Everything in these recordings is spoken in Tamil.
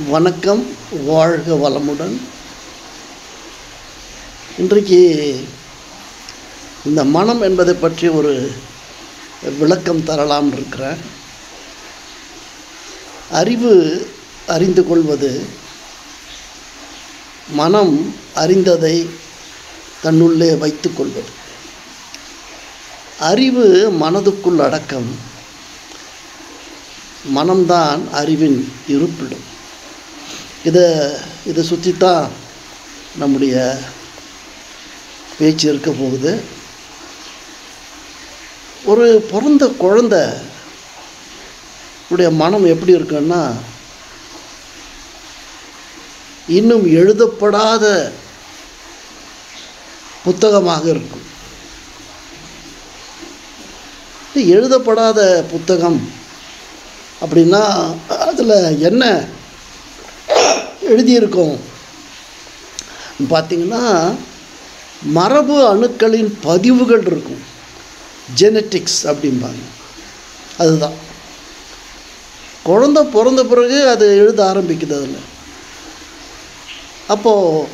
வணக்கம், வாழ்க வளமுடன். இன்றைக்கு இந்த மனம் என்பதை பற்றி ஒரு விளக்கம் தரலாம் இருக்கிறேன். அறிந்து கொள்வது, மனம் அறிந்ததை தன்னுள்ளே வைத்து கொள்வது. அறிவு மனதுக்குள் அடக்கம், மனம்தான் அறிவின் இருப்பிடம். இதை சுற்றித்தான் நம்முடைய பேச்சு இருக்க போகுது. ஒரு பிறந்த குழந்தை உடைய மனம் எப்படி இருக்குன்னா, இன்னும் எழுதப்படாத புத்தகமாக இருக்கும். எழுதப்படாத புத்தகம் அப்படின்னா அதில் என்ன எழுதியிருக்கோம் பார்த்திங்கன்னா, மரபு அணுக்களின் பதிவுகள் இருக்கும். ஜெனட்டிக்ஸ் அப்படிம்பாங்க. அதுதான் குழந்தை பிறந்த பிறகு அது எழுத ஆரம்பிக்குது. அப்போது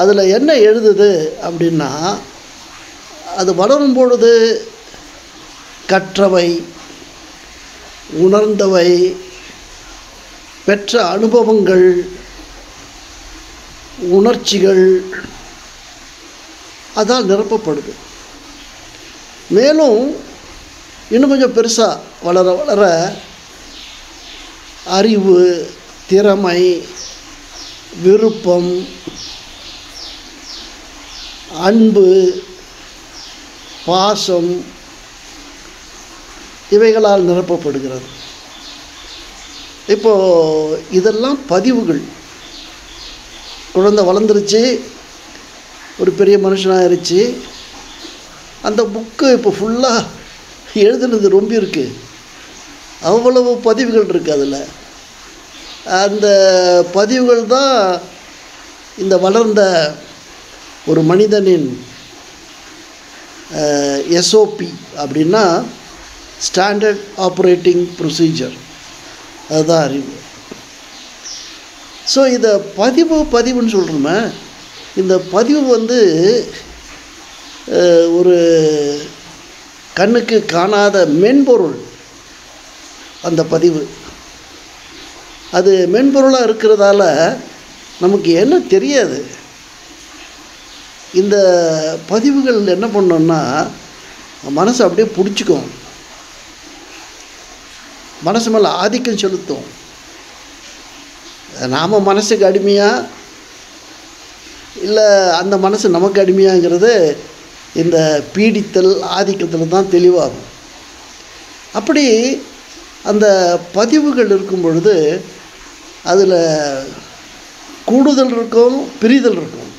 அதில் என்ன எழுதுது அப்படின்னா, அது வளரும் பொழுது கற்றவை, உணர்ந்தவை, பெற்ற அனுபவங்கள், உணர்ச்சிகள் அதால் நிரப்பப்படுது. மேலும் இன்னும் கொஞ்சம் பெருசாக வளர வளர அறிவு, திறமை, விருப்பம், அன்பு, பாசம் இவைகளால் நிரப்பப்படுகிறது. இப்போது இதெல்லாம் பதிவுகள். குழந்தை வளர்ந்துருச்சு, ஒரு பெரிய மனுஷனாகிருச்சு. அந்த புக்கு இப்போ ஃபுல்லாக எழுதுனது ரொம்ப இருக்குது. அவ்வளவு பதிவுகள் இருக்குது அதில். அந்த பதிவுகள் தான் இந்த வளர்ந்த ஒரு மனிதனின் எஸ்ஓபி அப்படின்னா ஸ்டாண்டர்ட் ஆப்ரேட்டிங் ப்ரொசீஜர். அதுதான் அறிவு. ஸோ இதை பதிவுன்னு சொல்கிறோமே, இந்த பதிவு ஒரு கண்ணுக்கு காணாத மென்பொருள். அந்த பதிவு அது மென்பொருளாக இருக்கிறதால நமக்கு என்ன தெரியாது. இந்த பதிவுகள் என்ன பண்ணோன்னா மனசை அப்படியே பிடிச்சிக்கும், மனசு மேலே ஆதிக்கம் செலுத்தும். நாம் மனசுக்கு அடிமையாக இல்லை அந்த மனசு நமக்கு அடிமையாங்கிறது இந்த பீடித்தல் ஆதிக்கத்தில் தான் தெளிவாகும். அப்படி அந்த பதிவுகள் இருக்கும் பொழுது அதில் கூடுதல் இருக்கும், பிரிதல் இருக்கும்.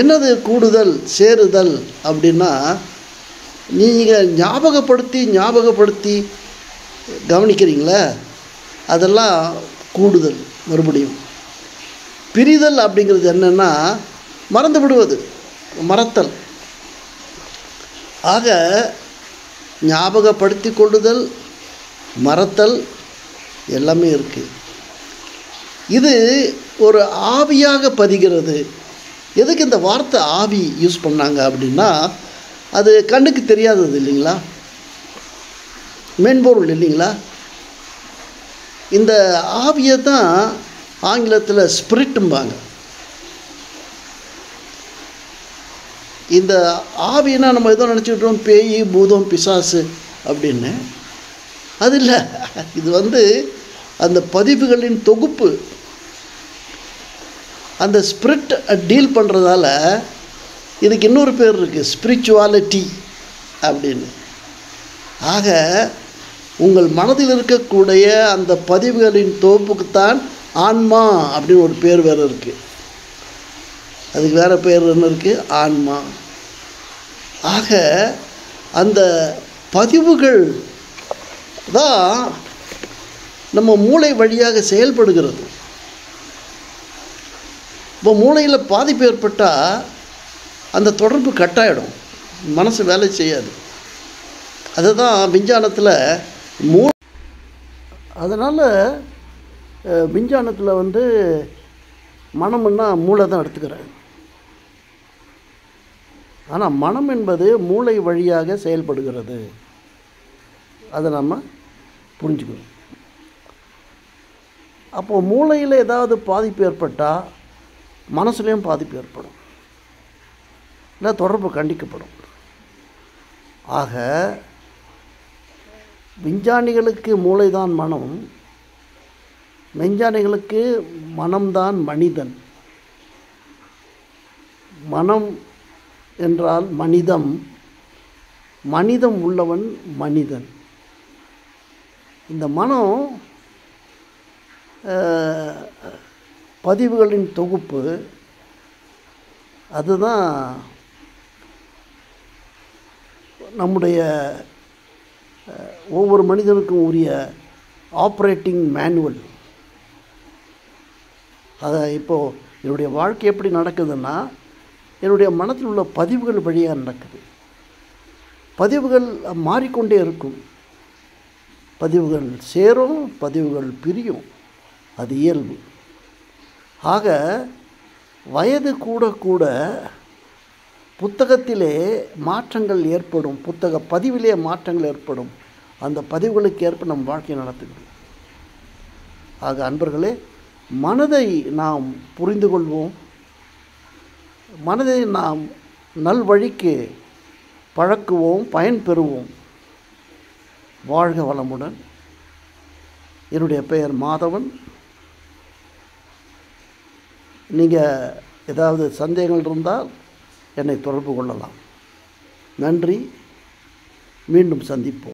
என்னது கூடுதல் சேருதல் அப்படின்னா, நீங்கள் ஞாபகப்படுத்தி கவனிக்கிறீங்களே, அதெல்லாம் கூடுதல். மறுபடியும் பிரிதல் அப்படிங்கிறது என்னென்னா மறந்து விடுவது, மறத்தல். ஆக ஞாபகப்படுத்தி கொள்ளுதல், மறத்தல் எல்லாமே இருக்குது. இது ஒரு ஆவியாக பதிகிறது. எதுக்கு இந்த வார்த்தை ஆவி யூஸ் பண்ணாங்க அப்படின்னா, அது கண்ணுக்கு தெரியாதது இல்லைங்களா, மென்பொருள் இல்லைங்களா. இந்த ஆவியை தான் ஆங்கிலத்தில் ஸ்பிரிட்டும்பாங்க. இந்த ஆவினா நம்ம எதோ நினச்சிக்கிட்டோம், பேய், பூதம், பிசாசு அப்படின்னு. அது இல்லை. இது அந்த பதிவுகளின் தொகுப்பு. அந்த ஸ்பிரிட் டீல் பண்ணுறதால இதுக்கு இன்னொரு பேர் இருக்குது, ஸ்பிரிச்சுவாலிட்டி அப்படின்னு. ஆக உங்கள் மனதில் இருக்கக்கூடிய அந்த பதிவுகளின் தொகுப்புக்குத்தான் ஆன்மா அப்படின்னு ஒரு பேர் வேறு இருக்குது. அதுக்கு வேறு பேர் என்ன இருக்குது, ஆன்மா. ஆக அந்த பதிவுகள் தான் நம்ம மூளை வழியாக செயல்படுகிறது. இப்போ மூளையில் பாதிப்பு ஏற்பட்டால் அந்த தொடர்பு கட்டாயிடும், மனசு வேலை செய்யாது. அதுதான் விஞ்ஞானத்தில் அதனால் விஞ்ஞானத்தில் வந்து மனம்னா மூளை தான் எடுத்துக்கிறேன். ஆனால் மனம் என்பது மூளை வழியாக செயல்படுகிறது. அதை நம்ம புரிஞ்சுக்கணும். அப்போது மூளையில் ஏதாவது பாதிப்பு ஏற்பட்டால் மனசுலேயும் பாதிப்பு ஏற்படும், இல்லை தொடர்பு கண்டிக்கப்படும். ஆக விஞ்ஞானிகளுக்கு மூளைதான் மனம், மெஞ்ஞானிகளுக்கு மனம்தான் மனிதன். மனம் என்றால் மனிதம், மனிதம் உள்ளவன் மனிதன். இந்த மனம் பதிவுகளின் தொகுப்பு. அதுதான் நம்முடைய ஒவ்வொரு மனிதனுக்கும் உரிய ஆப்ரேட்டிங் மேனுவல். அதை இப்போது என்னுடைய வாழ்க்கை எப்படி நடக்குதுன்னா, என்னுடைய மனத்தில் உள்ள பதிவுகள் வழியாக நடக்குது. பதிவுகள் மாறிக்கொண்டே இருக்கும். பதிவுகள் சேரும், பதிவுகள் பிரியும், அது இயல்பு. ஆக வயது கூட கூட புத்தகத்திலே மாற்றங்கள் ஏற்படும், புத்தக பதிவிலே மாற்றங்கள் ஏற்படும். அந்த பதிவுகளுக்கு ஏற்ப நம் வாழ்க்கையை நடத்துகிறோம். ஆக அன்பர்களே, மனதை நாம் புரிந்து கொள்வோம், மனதை நாம் நல்வழிக்கு பழக்குவோம், பயன் பெறுவோம். வாழ்க வளமுடன். என்னுடைய பெயர் மாதவன். நீங்கள் ஏதாவது சந்தேகங்கள் இருந்தால் என்னை தொடர்பு கொள்ளலாம். நன்றி. மீண்டும் சந்திப்போம்.